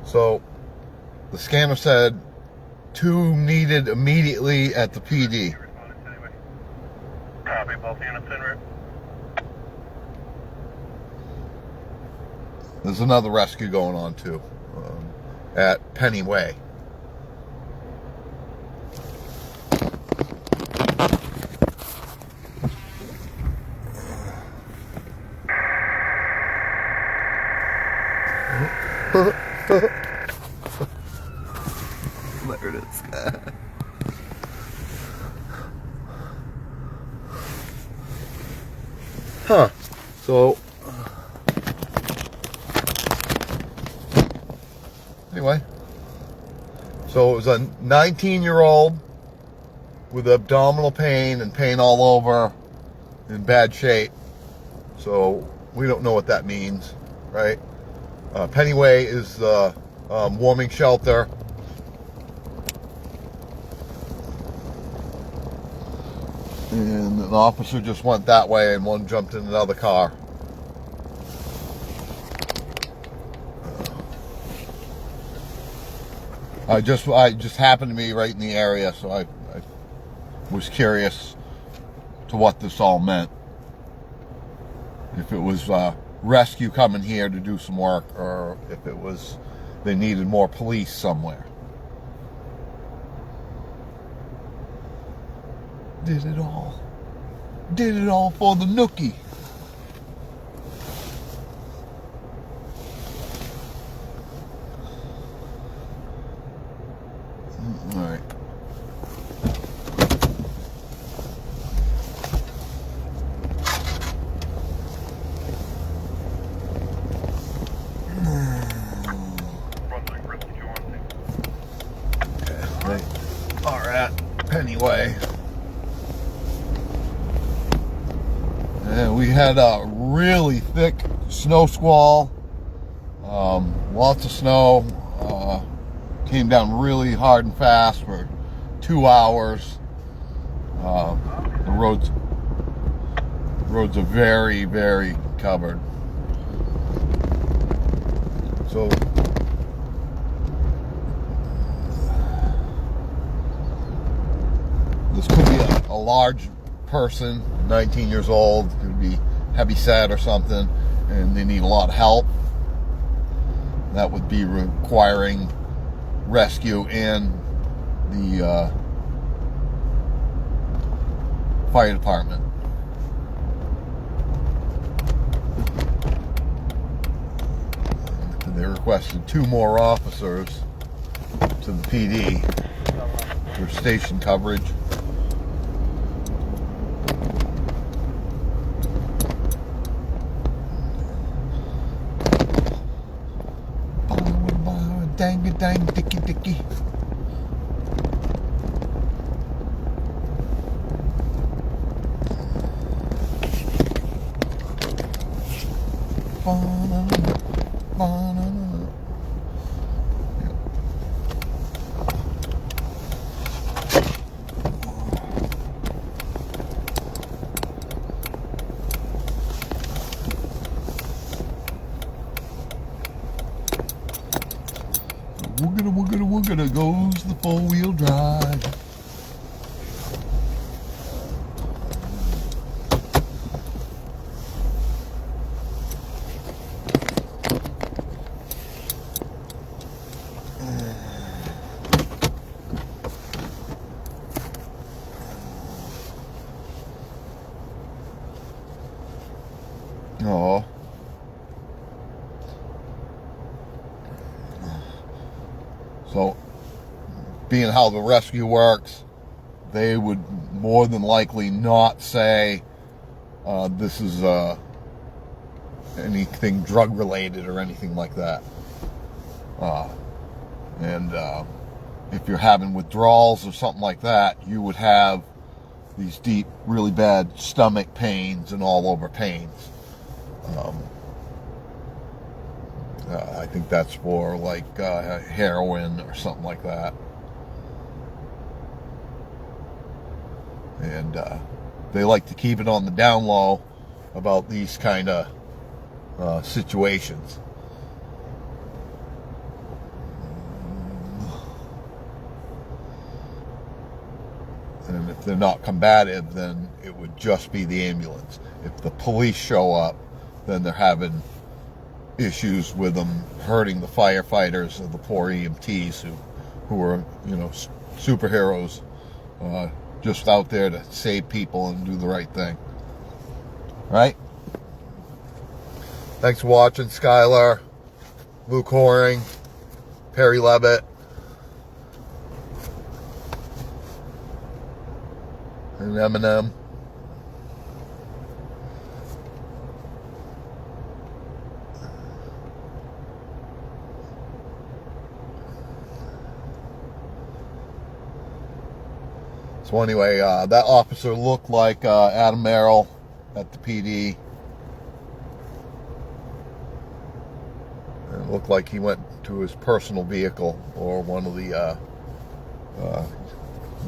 So the scanner said 2 needed immediately at the PD. Copy, both units en route. There's another rescue going on too, at Penny Way. There it is. Huh. So anyway, so it was a 19-year-old with abdominal pain and pain all over, in bad shape. So we don't know what that means, right? Pennyway is the warming shelter. And an officer just went that way and one jumped in another car. I just happened to be right in the area, so I was curious to what this all meant. If it was rescue coming here to do some work, or if it was they needed more police somewhere. Did it all for the nookie. All right. Okay, they are at Pennyway. And we had a really thick snow squall, lots of snow, came down really hard and fast for 2 hours. The roads are very, very covered. So this could be a large person, 19 years old, could be heavy set or something, and they need a lot of help. That would be requiring rescue and the fire department. They requested 2 more officers to the PD for station coverage. Dang, dicky. Woogada goes the 4-wheel drive. Oh. So, being how the rescue works, they would more than likely not say this is anything drug related or anything like that. And if you're having withdrawals or something like that, you would have these deep, really bad stomach pains and all over pains. I think that's for like heroin or something like that. And they like to keep it on the down low about these kind of situations. if they're not combative, then it would just be the ambulance. If the police show up, then they're having issues with them hurting the firefighters or the poor EMTs who are, you know, superheroes, just out there to save people and do the right thing. Right? Thanks for watching, Skylar, Luke Horing, Perry Levitt, and Eminem. So anyway, that officer looked like Adam Merrill at the PD. It looked like he went to his personal vehicle or one of the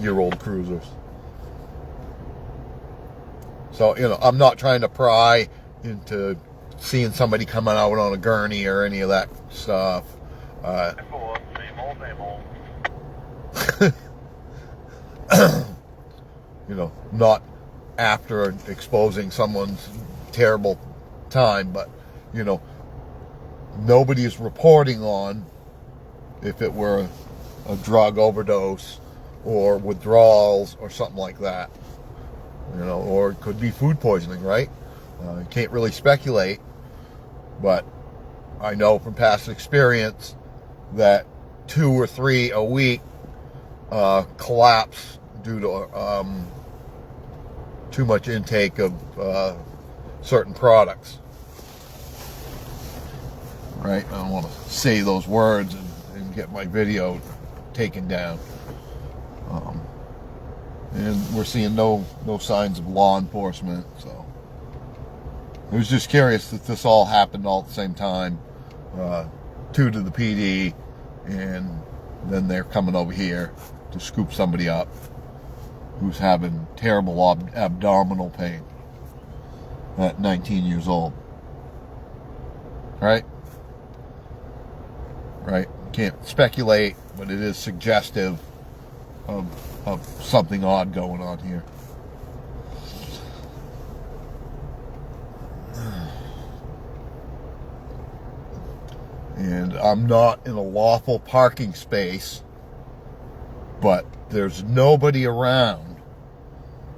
year-old cruisers. So, you know, I'm not trying to pry into seeing somebody coming out on a gurney or any of that stuff. You know, not after exposing someone's terrible time, but, you know, nobody is reporting on if it were a drug overdose or withdrawals or something like that. You know, or it could be food poisoning, right? You can't really speculate, but I know from past experience that 2 or 3 a week collapse due to too much intake of certain products. Right? I don't want to say those words and get my video taken down. And we're seeing no signs of law enforcement, so I was just curious that this all happened all at the same time. 2 to the PD, and then they're coming over here to scoop somebody up who's having terrible abdominal pain at 19 years old. Right? Right? Can't speculate, but it is suggestive of something odd going on here. And I'm not in a lawful parking space, but there's nobody around.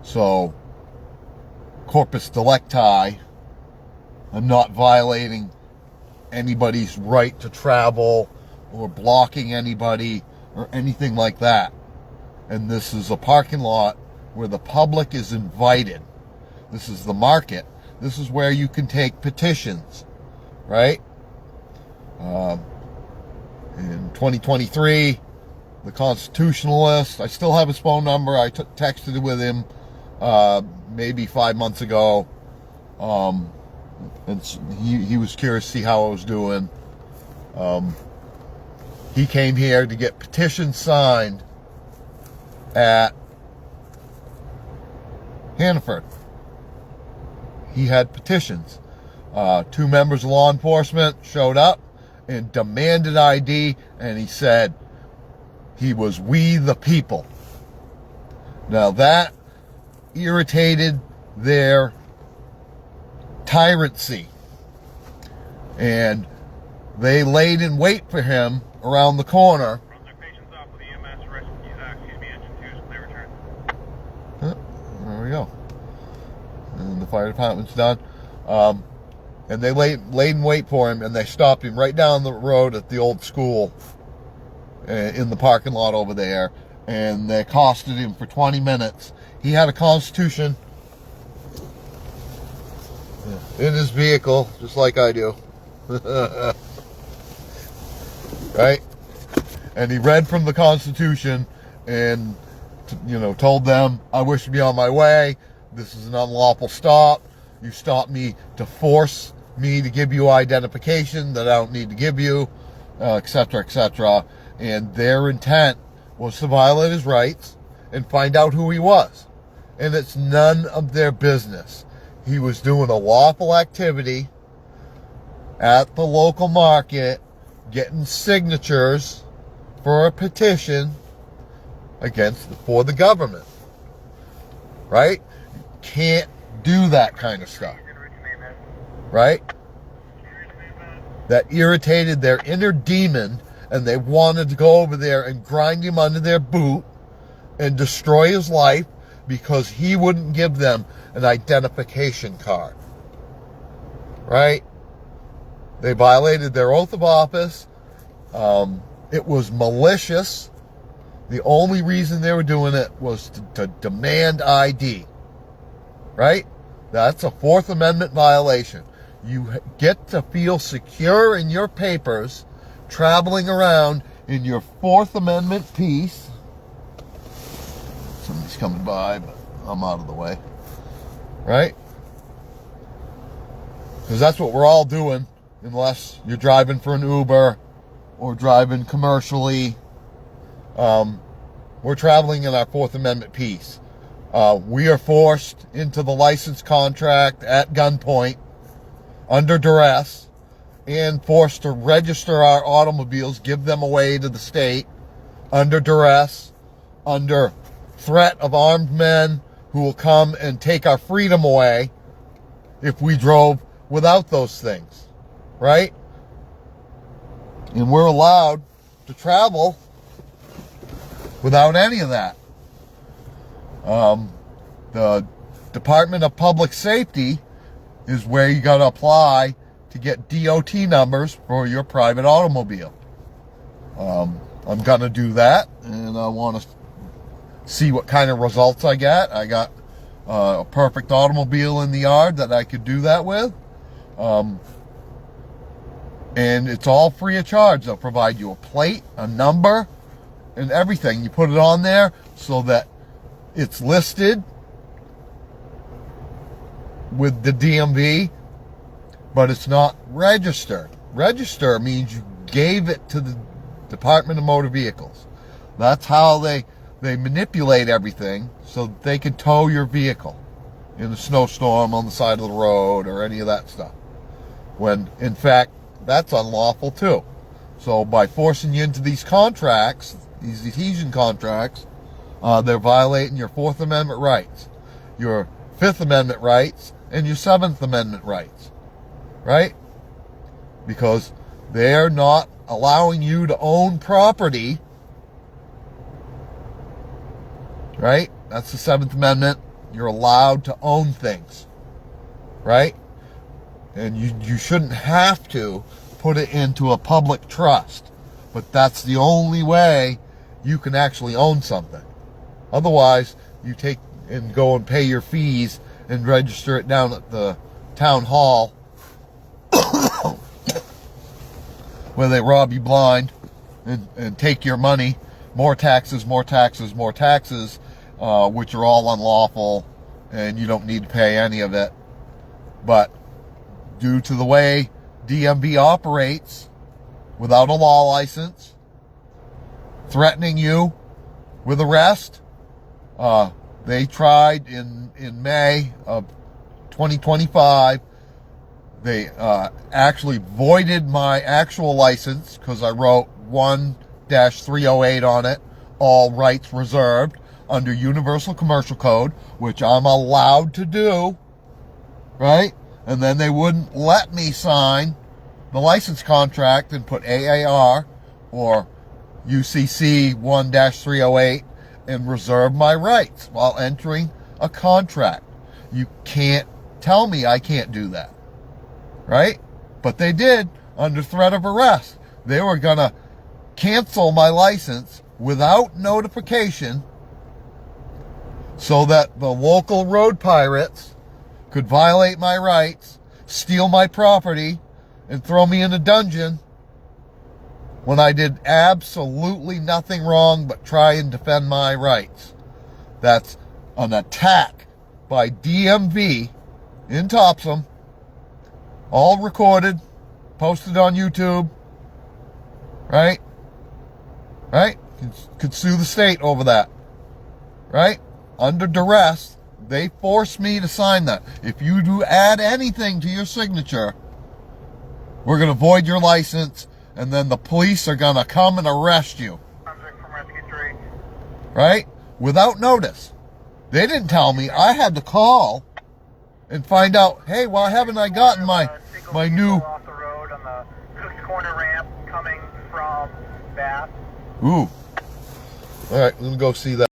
So, corpus delicti, I'm not violating anybody's right to travel or blocking anybody or anything like that. And this is a parking lot where the public is invited. This is the market. This is where you can take petitions, right? In 2023, the Constitutionalist, I still have his phone number. I texted with him maybe 5 months ago. And he was curious to see how I was doing. He came here to get petitions signed at Hannaford. He had petitions. 2 members of law enforcement showed up and demanded ID, and he said he was "we the people." Now that irritated their tyrancy, and they laid in wait for him around the corner. There we go. And the fire department's done. And they laid in wait for him, and they stopped him right down the road at the old school in the parking lot over there, and they accosted him for 20 minutes. He had a Constitution in his vehicle, just like I do. Right? And he read from the Constitution and, you know, told them, "I wish to be on my way. This is an unlawful stop. You stopped me to force me to give you identification that I don't need to give you," etc., etc. And their intent was to violate his rights and find out who he was. And it's none of their business. He was doing a lawful activity at the local market, getting signatures for a petition for the government. right? Can't do that kind of stuff, right? That irritated their inner demon, and they wanted to go over there and grind him under their boot and destroy his life because he wouldn't give them an identification card, right? They violated their oath of office. It was malicious. The only reason they were doing it was to demand ID, right? That's a Fourth Amendment violation. You get to feel secure in your papers, traveling around in your Fourth Amendment piece. Somebody's coming by, but I'm out of the way, right? Because that's what we're all doing, unless you're driving for an Uber or driving commercially. We're traveling in our Fourth Amendment piece. We are forced into the license contract at gunpoint, under duress, and forced to register our automobiles, give them away to the state, under duress, under threat of armed men who will come and take our freedom away if we drove without those things, right? And we're allowed to travel without any of that. The Department of Public Safety is where you got to apply to get DOT numbers for your private automobile. I'm going to do that, and I want to see what kind of results I get. I got a perfect automobile in the yard that I could do that with. And it's all free of charge. They'll provide you a plate, a number, and everything. You put it on there so that it's listed with the DMV, but it's not registered. Register means you gave it to the Department of Motor Vehicles. That's how they manipulate everything so that they can tow your vehicle in a snowstorm on the side of the road or any of that stuff. When, in fact, that's unlawful too. So by forcing you into these contracts, these adhesion contracts, they're violating your Fourth Amendment rights, your Fifth Amendment rights, and your Seventh Amendment rights, right? Because they're not allowing you to own property, right? That's the Seventh Amendment. You're allowed to own things, right? And you shouldn't have to put it into a public trust, but that's the only way you can actually own something. Otherwise, you take and go and pay your fees and register it down at the town hall where they rob you blind and take your money. More taxes, more taxes, more taxes, which are all unlawful, and you don't need to pay any of it. But due to the way DMV operates without a law license, threatening you with arrest, they tried in May of 2025. They actually voided my actual license because I wrote 1-308 on it, all rights reserved, under Universal Commercial Code, which I'm allowed to do, right? And then they wouldn't let me sign the license contract and put AAR or UCC 1-308 and reserve my rights while entering a contract. You can't tell me I can't do that, right? But they did under threat of arrest. They were going to cancel my license without notification so that the local road pirates could violate my rights, steal my property, and throw me in a dungeon when I did absolutely nothing wrong but try and defend my rights. That's an attack by DMV in Topsom, all recorded, posted on YouTube, right? Right? Could sue the state over that, right? Under duress, they forced me to sign that. If you do add anything to your signature, we're going to void your license, and then the police are going to come and arrest you. Right? Without notice. They didn't tell me. I had to call and find out, hey, why haven't I gotten my new... Off the road on the Cook's Corner ramp coming from Bath. Ooh. All right, let me go see that.